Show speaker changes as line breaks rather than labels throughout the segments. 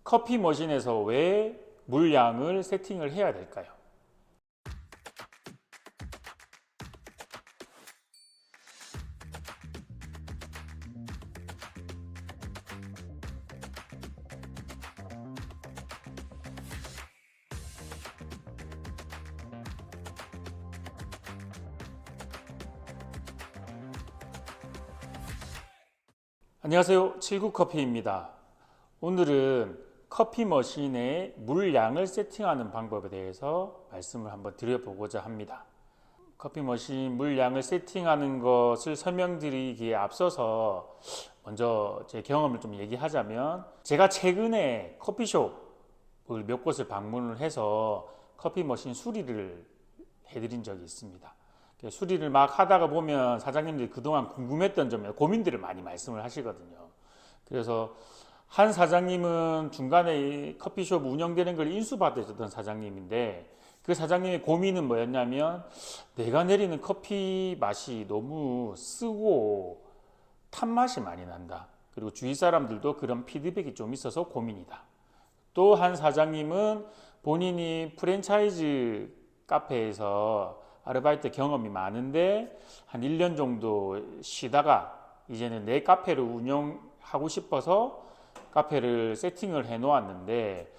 커피 머신에서 왜 물량을 세팅을 해야 될까요? 안녕하세요. 79커피입니다. 오늘은 커피 머신의 물량을 세팅하는 방법에 대해서 말씀을 한번 드려보고자 합니다. 커피 머신 물량을 세팅하는 것을 설명드리기에 앞서서 먼저 제 경험을 좀 얘기하자면, 제가 최근에 커피숍을 몇 곳을 방문을 해서 커피 머신 수리를 해드린 적이 있습니다. 수리를 막 하다가 보면 사장님들이 그동안 궁금했던 점에 고민들을 많이 말씀을 하시거든요. 그래서 한 사장님은 중간에 커피숍 운영되는 걸 인수받으셨던 사장님인데, 그 사장님의 고민은 뭐였냐면, 내가 내리는 커피 맛이 너무 쓰고 탄 맛이 많이 난다. 그리고 주위 사람들도 그런 피드백이 좀 있어서 고민이다. 또 한 사장님은 본인이 프랜차이즈 카페에서 아르바이트 경험이 많은데 한 1년 정도 쉬다가 이제는 내 카페를 운영하고 싶어서 카페를 세팅을 해 놓았는데,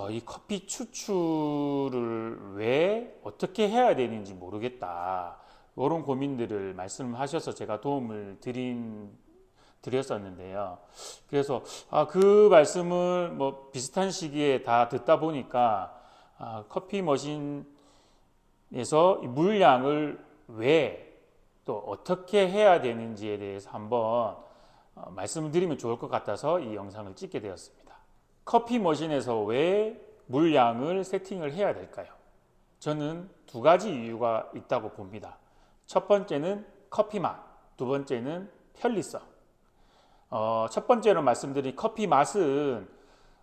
이 커피 추출을 왜 어떻게 해야 되는지 모르겠다, 이런 고민들을 말씀하셔서 제가 도움을 드렸었는데요. 그래서 그 말씀을 뭐 비슷한 시기에 다 듣다 보니까, 커피 머신에서 이 물량을 왜 또 어떻게 해야 되는지에 대해서 한번 말씀을 드리면 좋을 것 같아서 이 영상을 찍게 되었습니다. 커피 머신에서 왜 물량을 세팅을 해야 될까요? 저는 두 가지 이유가 있다고 봅니다. 첫 번째는 커피 맛, 두 번째는 편리성. 첫 번째로 말씀드린 커피 맛은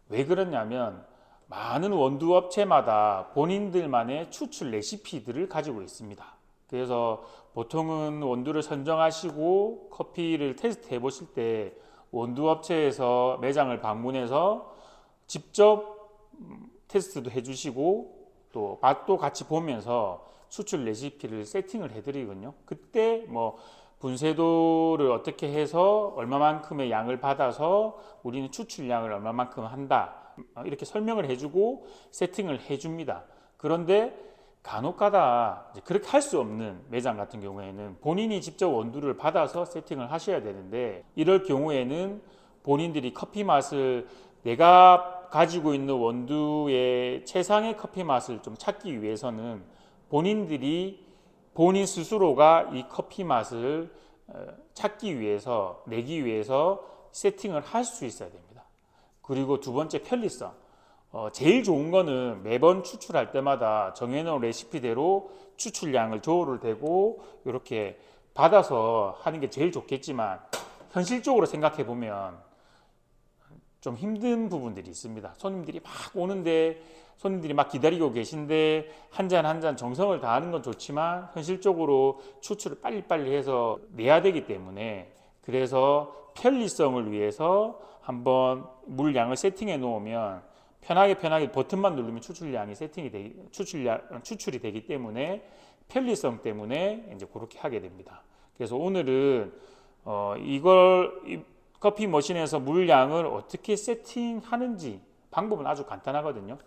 왜 그러냐면, 많은 원두 업체마다 본인들만의 추출 레시피들을 가지고 있습니다. 그래서 보통은 원두를 선정하시고 커피를 테스트 해 보실 때 원두 업체에서 매장을 방문해서 직접 테스트도 해 주시고 또 맛도 같이 보면서 추출 레시피를 세팅을 해 드리거든요. 그때 뭐 분쇄도를 어떻게 해서 얼마만큼의 양을 받아서 우리는 추출량을 얼마만큼 한다, 이렇게 설명을 해주고 세팅을 해줍니다. 그런데 간혹가다 그렇게 할 수 없는 매장 같은 경우에는 본인이 직접 원두를 받아서 세팅을 하셔야 되는데, 이럴 경우에는 본인들이 커피 맛을, 내가 가지고 있는 원두의 최상의 커피 맛을 좀 찾기 위해서는 본인 스스로가 이 커피 맛을 찾기 위해서, 내기 위해서 세팅을 할 수 있어야 됩니다. 그리고 두 번째, 편리성. 제일 좋은 거는 매번 추출할 때마다 정해놓은 레시피대로 추출량을 조절을 되고 이렇게 받아서 하는 게 제일 좋겠지만, 현실적으로 생각해 보면 좀 힘든 부분들이 있습니다. 손님들이 막 오는데, 손님들이 막 기다리고 계신데 한 잔 한 잔 정성을 다하는 건 좋지만 현실적으로 추출을 빨리빨리 해서 내야 되기 때문에, 그래서 편리성을 위해서 한번 물량을 세팅해 놓으면 편하게 버튼만 누르면 추출이 되기 때문에, 편리성 때문에 이제 그렇게 하게 됩니다. 그래서 오늘은 커피 머신에서 물량을 어떻게 세팅하는지, 방법은 아주 간단하거든요.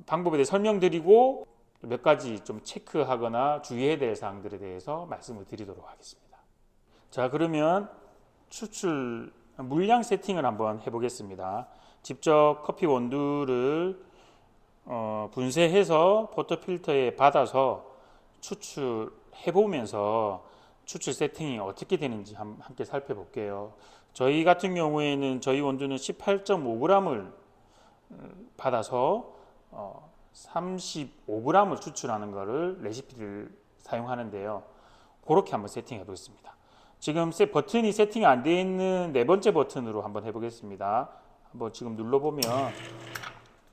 방법에 대해 설명드리고 몇 가지 좀 체크하거나 주의해야 될 사항들에 대해서 말씀을 드리도록 하겠습니다. 자, 그러면 물량 세팅을 한번 해보겠습니다. 직접 커피 원두를 분쇄해서 포터필터에 받아서 추출해보면서 추출 세팅이 어떻게 되는지 함께 살펴볼게요. 저희 같은 경우에는 저희 원두는 18.5g을 받아서 35g을 추출하는 것을 레시피를 사용하는데요. 그렇게 한번 세팅해 보겠습니다. 지금 버튼이 세팅이 안 되어 있는 네 번째 버튼으로 한번 해보겠습니다. 한번 지금 눌러보면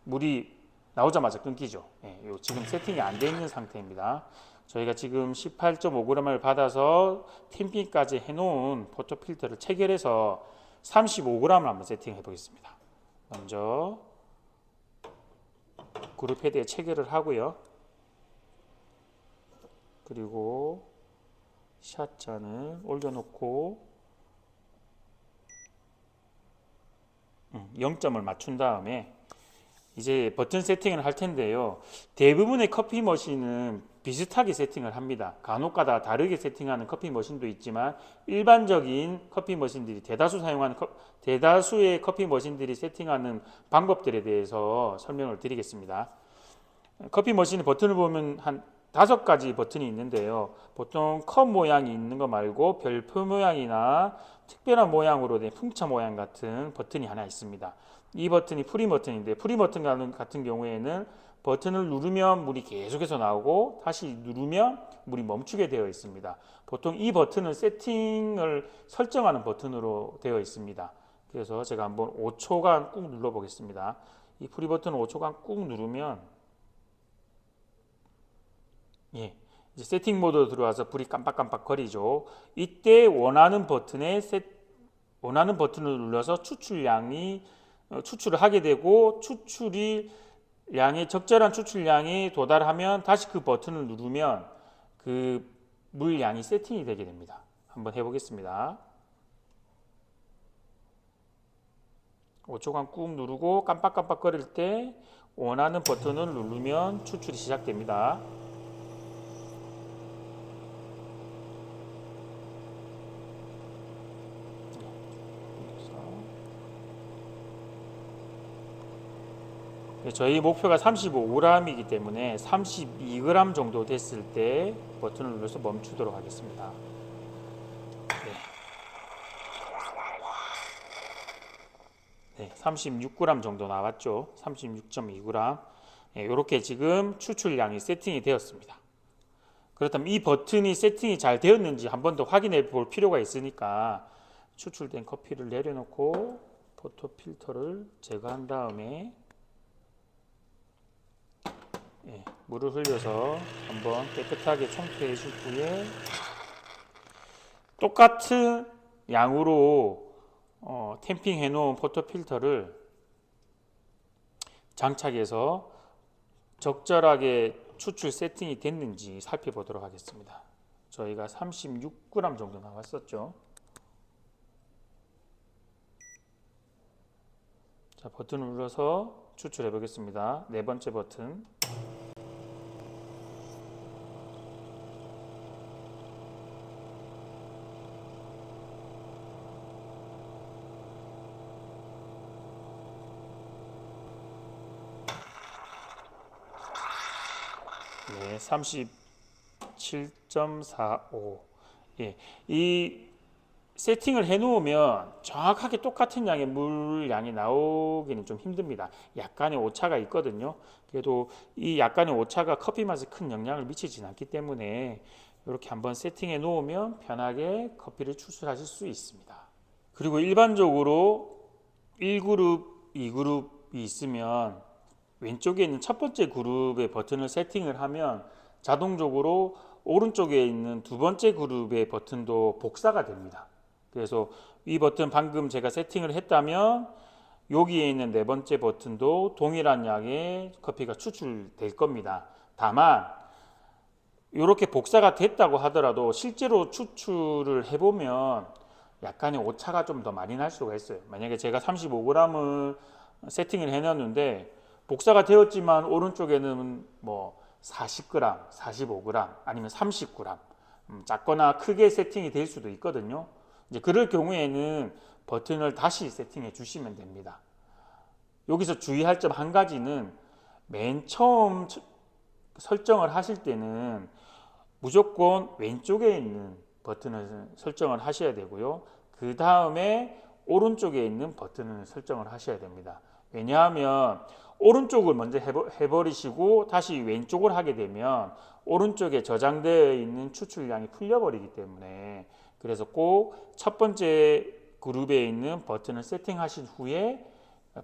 물이 나오자마자 끊기죠. 지금 세팅이 안 되어 있는 상태입니다. 저희가 지금 18.5g을 받아서 템핑까지 해놓은 포터필터를 체결해서 35g을 한번 세팅해 보겠습니다. 먼저 그룹 헤드에 체결을 하고요. 그리고 샷잔을 올려놓고 0점을 맞춘 다음에 이제 버튼 세팅을 할 텐데요. 대부분의 커피 머신은 비슷하게 세팅을 합니다. 간혹가다 다르게 세팅하는 커피 머신도 있지만 일반적인 커피 머신들이 대다수의 커피 머신들이 세팅하는 방법들에 대해서 설명을 드리겠습니다. 커피 머신의 버튼을 보면 한 5가지 버튼이 있는데요. 보통 컵 모양이 있는 거 말고 별표 모양이나 특별한 모양으로 된 풍차 모양 같은 버튼이 하나 있습니다. 이 버튼이 프리 버튼인데, 프리 버튼 같은 경우에는 버튼을 누르면 물이 계속해서 나오고 다시 누르면 물이 멈추게 되어 있습니다. 보통 이 버튼은 세팅을 설정하는 버튼으로 되어 있습니다. 그래서 제가 한번 5초간 꾹 눌러 보겠습니다. 이 프리 버튼을 5초간 꾹 누르면 이제 세팅 모드로 들어와서 불이 깜빡깜빡 거리죠. 이때 원하는 버튼을 눌러서 추출을 하게 되고, 적절한 추출량이 도달하면 다시 그 버튼을 누르면 그 물량이 세팅이 되게 됩니다. 한번 해보겠습니다. 5초간 꾹 누르고 깜빡깜빡 거릴 때 원하는 버튼을 누르면 추출이 시작됩니다. 저희 목표가 35g이기 때문에 32g 정도 됐을 때 버튼을 눌러서 멈추도록 하겠습니다. 네, 36g 정도 나왔죠. 36.2g. 이렇게 지금 추출량이 세팅이 되었습니다. 그렇다면 이 버튼이 세팅이 잘 되었는지 한 번 더 확인해 볼 필요가 있으니까 추출된 커피를 내려놓고 포토 필터를 제거한 다음에 물을 흘려서 한번 깨끗하게 청소해 줄 후에 똑같은 양으로 탬핑 해 놓은 포토 필터를 장착해서 적절하게 추출 세팅이 됐는지 살펴보도록 하겠습니다. 저희가 36g 정도 나왔었죠. 자, 버튼을 눌러서 추출해 보겠습니다. 네 번째 버튼. 네, 37.45. 이 세팅을 해 놓으면 정확하게 똑같은 양의 물량이 나오기는 좀 힘듭니다. 약간의 오차가 있거든요. 그래도 이 약간의 오차가 커피 맛에 큰 영향을 미치지는 않기 때문에 이렇게 한번 세팅해 놓으면 편하게 커피를 추출하실 수 있습니다. 그리고 일반적으로 1그룹, 2그룹이 있으면 왼쪽에 있는 첫 번째 그룹의 버튼을 세팅을 하면 자동적으로 오른쪽에 있는 두 번째 그룹의 버튼도 복사가 됩니다. 그래서 이 버튼 방금 제가 세팅을 했다면 여기에 있는 네 번째 버튼도 동일한 양의 커피가 추출될 겁니다. 다만 이렇게 복사가 됐다고 하더라도 실제로 추출을 해보면 약간의 오차가 좀 더 많이 날 수가 있어요. 만약에 제가 35g을 세팅을 해놨는데 복사가 되었지만 오른쪽에는 뭐 40g, 45g 아니면 30g 작거나 크게 세팅이 될 수도 있거든요. 이제 그럴 경우에는 버튼을 다시 세팅해 주시면 됩니다. 여기서 주의할 점 한 가지는 맨 처음 설정을 하실 때는 무조건 왼쪽에 있는 버튼을 설정을 하셔야 되고요. 그 다음에 오른쪽에 있는 버튼을 설정을 하셔야 됩니다. 왜냐하면 오른쪽을 먼저 해버리시고 다시 왼쪽을 하게 되면 오른쪽에 저장되어 있는 추출량이 풀려버리기 때문에, 그래서 꼭 첫 번째 그룹에 있는 버튼을 세팅하신 후에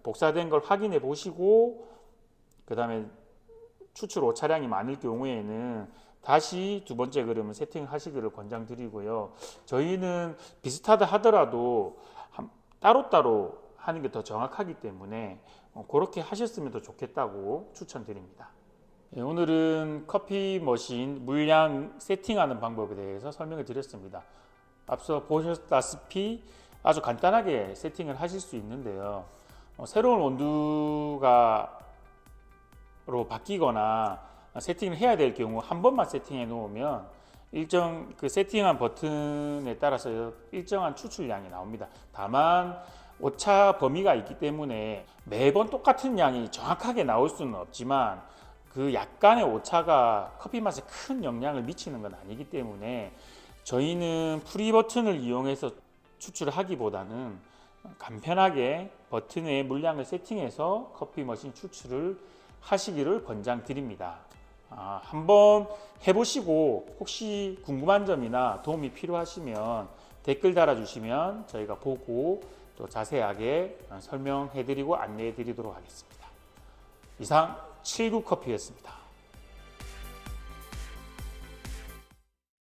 복사된 걸 확인해 보시고 그 다음에 추출 오차량이 많을 경우에는 다시 두 번째 그룹을 세팅하시기를 권장드리고요. 저희는 비슷하다 하더라도 따로따로 하는 게 더 정확하기 때문에 그렇게 하셨으면 더 좋겠다고 추천드립니다. 예, 오늘은 커피 머신 물량 세팅하는 방법에 대해서 설명을 드렸습니다. 앞서 보셨다시피 아주 간단하게 세팅을 하실 수 있는데요. 새로운 온도가 로 바뀌거나 세팅을 해야 될 경우 한 번만 세팅해 놓으면 일정 그 세팅한 버튼에 따라서 일정한 추출량이 나옵니다. 다만 오차 범위가 있기 때문에 매번 똑같은 양이 정확하게 나올 수는 없지만 그 약간의 오차가 커피 맛에 큰 영향을 미치는 건 아니기 때문에 저희는 프리 버튼을 이용해서 추출을 하기보다는 간편하게 버튼에 물량을 세팅해서 커피 머신 추출을 하시기를 권장드립니다. 한번 해보시고 혹시 궁금한 점이나 도움이 필요하시면 댓글 달아주시면 저희가 보고 또 자세하게 설명해드리고 안내해드리도록 하겠습니다. 이상 79커피였습니다.